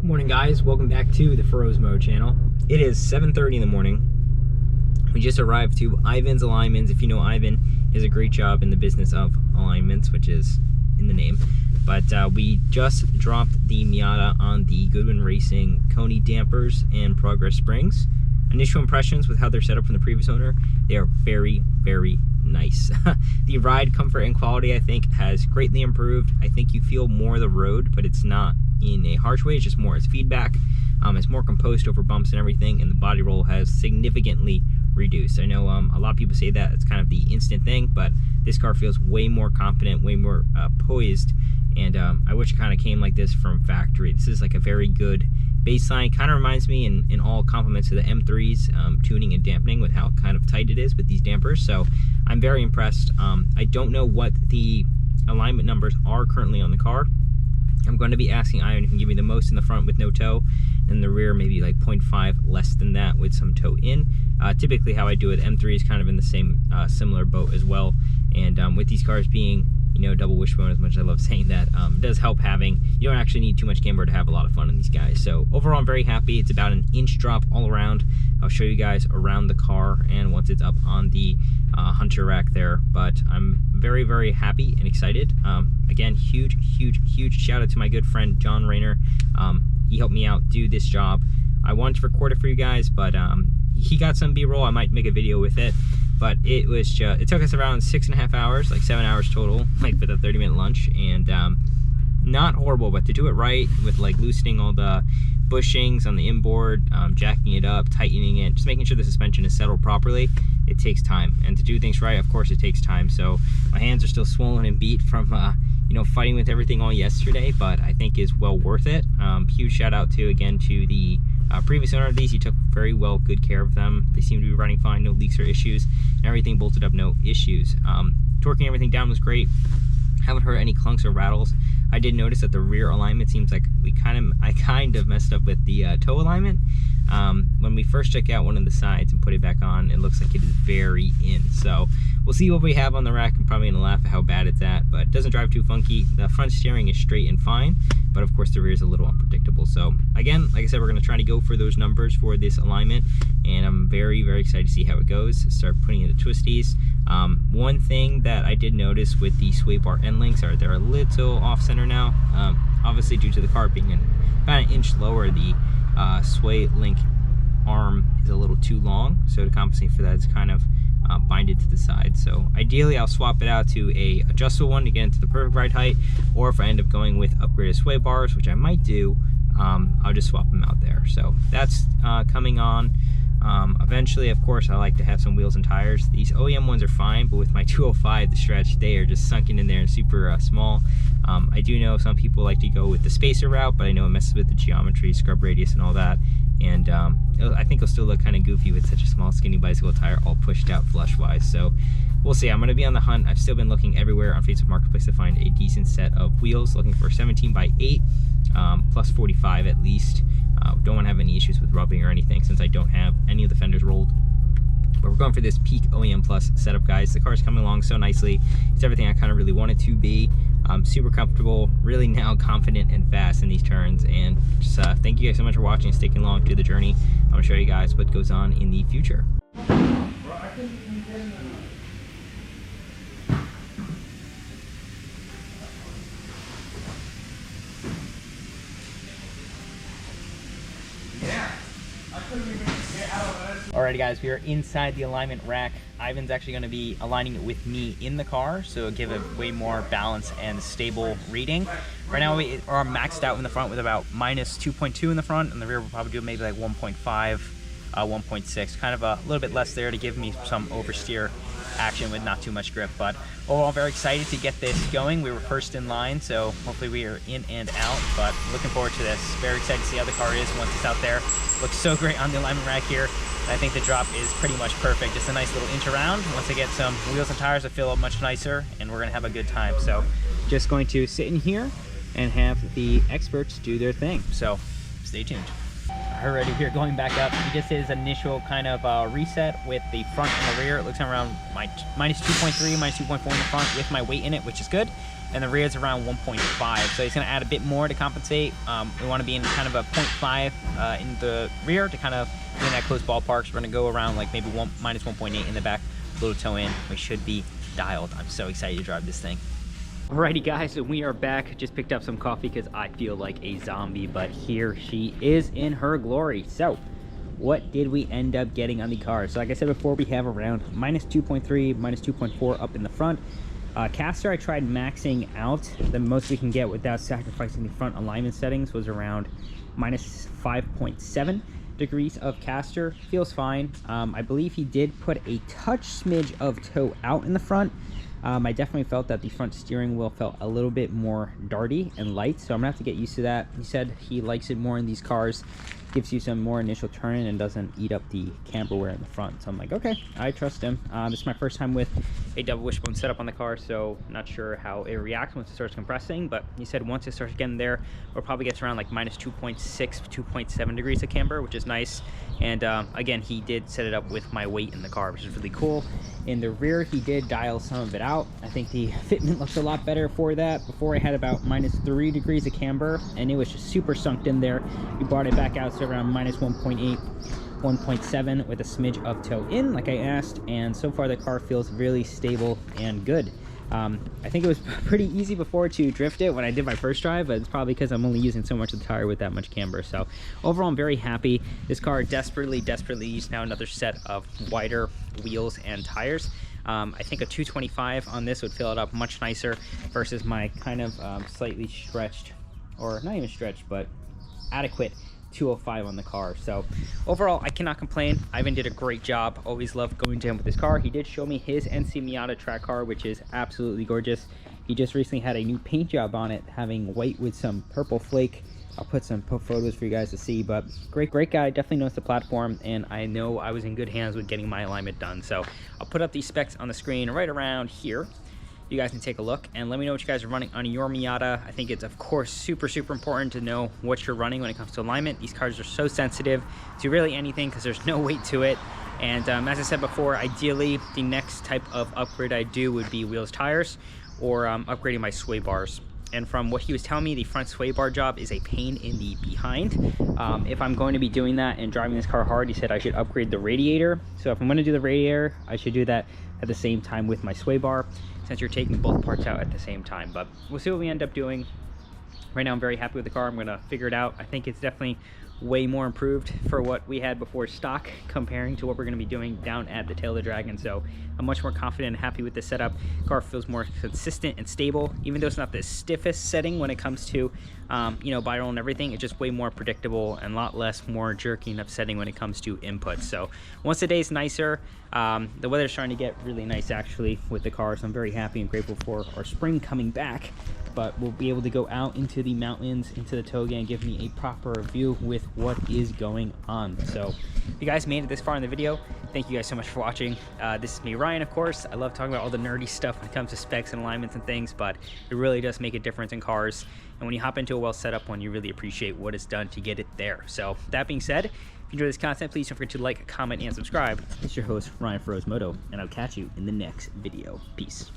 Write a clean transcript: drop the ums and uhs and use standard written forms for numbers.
Morning guys, welcome back to the Feroz Moto channel. It is 7:30 in the morning. We just arrived to Ivan's Alignments. If you know Ivan, he does a great job in the business of alignments, which is in the name. But we just dropped the Miata on the Goodwin Racing Coney dampers and Progress springs. Initial impressions with how they're set up from the previous owner, they are very, very nice. The ride comfort and quality, I think, has greatly improved. I think you feel more of the road, but it's not in a harsh way. It's just more as feedback. It's more composed over bumps and everything, and the body roll has significantly reduced. I know a lot of people say that it's kind of the instant thing, but this car feels way more confident, way more poised, and I wish it kind of came like this from factory. This is like a very good baseline. Kind of reminds me in all compliments to the M3's tuning and dampening with how kind of tight it is with these dampers. So I'm very impressed. I don't know what the alignment numbers are currently on the car. I'm going to be asking Ivan if he can give me the most in the front with no toe, and the rear maybe like 0.5 less than that with some toe in. Typically how I do it, M3 is kind of in the same similar boat as well. And with these cars being, you know, double wishbone, as much as I love saying that, it does help having, you don't actually need too much camber to have a lot of fun in these guys. So overall, I'm very happy. It's about an inch drop all around. I'll show you guys around the car and once it's up on the Hunter rack there, but I'm very, very happy and excited. Again, huge shout out to my good friend John Rayner. He helped me out do this job. I wanted to record it for you guys, but he got some B-roll. I might make a video with it, but it was just, it took us around 6.5 hours, like 7 hours total, like with a 30-minute lunch, and not horrible, but to do it right with like loosening all the bushings on the inboard, jacking it up, tightening it, just making sure the suspension is settled properly, it takes time. And to do things right, of course, it takes time. So my hands are still swollen and beat from you know, fighting with everything all yesterday, but I think is well worth it. Huge shout out to, again, to the previous owner of these. He took very well good care of them. They seem to be running fine, no leaks or issues, and everything bolted up, no issues. Torquing everything down was great. Haven't heard any clunks or rattles. I did notice that the rear alignment seems like I kind of messed up with the toe alignment. When we first check out one of the sides and put it back on, it looks like it is very in. So we'll see what we have on the rack. I'm probably gonna laugh at how bad it's at, but it doesn't drive too funky. The front steering is straight and fine, but of course the rear is a little unpredictable. So again, like I said, we're gonna try to go for those numbers for this alignment, and I'm very, very excited to see how it goes. Start putting in the twisties. One thing that I did notice with the sway bar end links are they're a little off center now. Obviously due to the car being about an inch lower, the sway link arm is a little too long, so to compensate for that, it's kind of binded to the side. So ideally I'll swap it out to a adjustable one to get into the perfect ride height, or if I end up going with upgraded sway bars, which I might do, I'll just swap them out there. So that's coming on. Eventually, of course, I like to have some wheels and tires. These OEM ones are fine, but with my 205, the stretch, they are just sunken in there and super small. I do know some people like to go with the spacer route, but I know it messes with the geometry, scrub radius, and all that. And I think it'll still look kind of goofy with such a small, skinny bicycle tire all pushed out flush-wise. So we'll see. I'm going to be on the hunt. I've still been looking everywhere on Facebook Marketplace to find a decent set of wheels, looking for 17x8, plus 45 at least. Don't want to have any issues with rubbing or anything since I don't have any of the fenders rolled. But we're going for this peak OEM Plus setup, guys. The car's coming along so nicely. It's everything I kind of really want it to be. Super comfortable, really now confident and fast in these turns. And just thank you guys so much for watching and sticking along through the journey. I'm going to show you guys what goes on in the future. Alrighty guys, we are inside the alignment rack. Ivan's actually going to be aligning it with me in the car, so it'll give a way more balance and stable reading. Right now we are maxed out in the front with about minus 2.2 in the front, and the rear will probably do maybe like 1.5, 1.6, kind of a little bit less there to give me some oversteer action with not too much grip. But overall, very excited to get this going. We were first in line, so hopefully we are in and out, but looking forward to this. Very excited to see how the car is once it's out there. Looks so great on the alignment rack here. I think the drop is pretty much perfect. Just a nice little inch around. Once I get some wheels and tires, I feel much nicer, and we're gonna have a good time. So just going to sit in here and have the experts do their thing. So stay tuned. Alrighty, we're going back up. He just did his initial kind of reset with the front and the rear. It looks around minus 2.3, minus 2.4 in the front with my weight in it, which is good. And the rear is around 1.5, so he's going to add a bit more to compensate. We want to be in kind of a 0.5 in the rear to kind of be in that close ballpark. So we're going to go around like maybe minus 1.8 in the back, little toe in. We should be dialed. I'm so excited to drive this thing. Alrighty guys, so we are back. Just picked up some coffee because I feel like a zombie, but here she is in her glory. So what did we end up getting on the car? So like I said before, we have around minus 2.3, minus 2.4 up in the front. Caster, I tried maxing out. The most we can get without sacrificing the front alignment settings was around minus 5.7 degrees of caster. Feels fine. I believe he did put a touch smidge of toe out in the front. I definitely felt that the front steering wheel felt a little bit more darty and light, so I'm gonna have to get used to that. He said he likes it more in these cars, gives you some more initial turn and doesn't eat up the camber wear in the front. So I'm like, okay, I trust him. This is my first time with a double wishbone setup on the car, so not sure how it reacts once it starts compressing, but he said once it starts getting there, it probably gets around like minus 2.6, 2.7 degrees of camber, which is nice. And again, he did set it up with my weight in the car, which is really cool. In the rear, he did dial some of it out. I think the fitment looks a lot better for that. Before, I had about minus 3 degrees of camber, and it was just super sunk in there. We brought it back out to around minus 1.8, 1.7 with a smidge of toe in, like I asked, and so far the car feels really stable and good. I think it was pretty easy before to drift it when I did my first drive, but it's probably because I'm only using so much of the tire with that much camber. So overall, I'm very happy. This car desperately needs now another set of wider wheels and tires. I think a 225 on this would fill it up much nicer versus my kind of slightly stretched, or not even stretched, but adequate 205 on the car. So overall, I cannot complain. Ivan did a great job. Always loved going to him with this car. He did show me his NC Miata track car, which is absolutely gorgeous. He just recently had a new paint job on it, having white with some purple flake. I'll put some photos for you guys to see, but great guy. Definitely knows the platform, and I know I was in good hands with getting my alignment done. So I'll put up these specs on the screen right around here. You guys can take a look and let me know what you guys are running on your Miata. I think it's, of course, super important to know what you're running when it comes to alignment. These cars are so sensitive to really anything because there's no weight to it. And as I said before, ideally, the next type of upgrade I do would be wheels, tires, or upgrading my sway bars. And from what he was telling me, the front sway bar job is a pain in the behind. If I'm going to be doing that and driving this car hard, he said I should upgrade the radiator. So if I'm going to do the radiator, I should do that at the same time with my sway bar, since you're taking both parts out at the same time. But we'll see what we end up doing. Right now, I'm very happy with the car. I'm going to figure it out. I think it's definitely way more improved for what we had before stock comparing to what we're going to be doing down at the tail of the Dragon. So I'm much more confident and happy with the setup. Car feels more consistent and stable, even though it's not the stiffest setting when it comes to you know, biral and everything. It's just way more predictable and a lot less more jerking of setting when it comes to inputs. So once the day's nicer, the weather's starting to get really nice actually with the car, so I'm very happy and grateful for our spring coming back. But we'll be able to go out into the mountains, into the toga, and give me a proper review with what is going on. So if you guys made it this far in the video, thank you guys so much for watching. This is me, Ryan, of course. I love talking about all the nerdy stuff when it comes to specs and alignments and things, but it really does make a difference in cars. And when you hop into a well set up one, you really appreciate what it's done to get it there. So that being said, if you enjoy this content, please don't forget to like, comment, and subscribe. It's your host, Ryan Feroz Moto, and I'll catch you in the next video. Peace.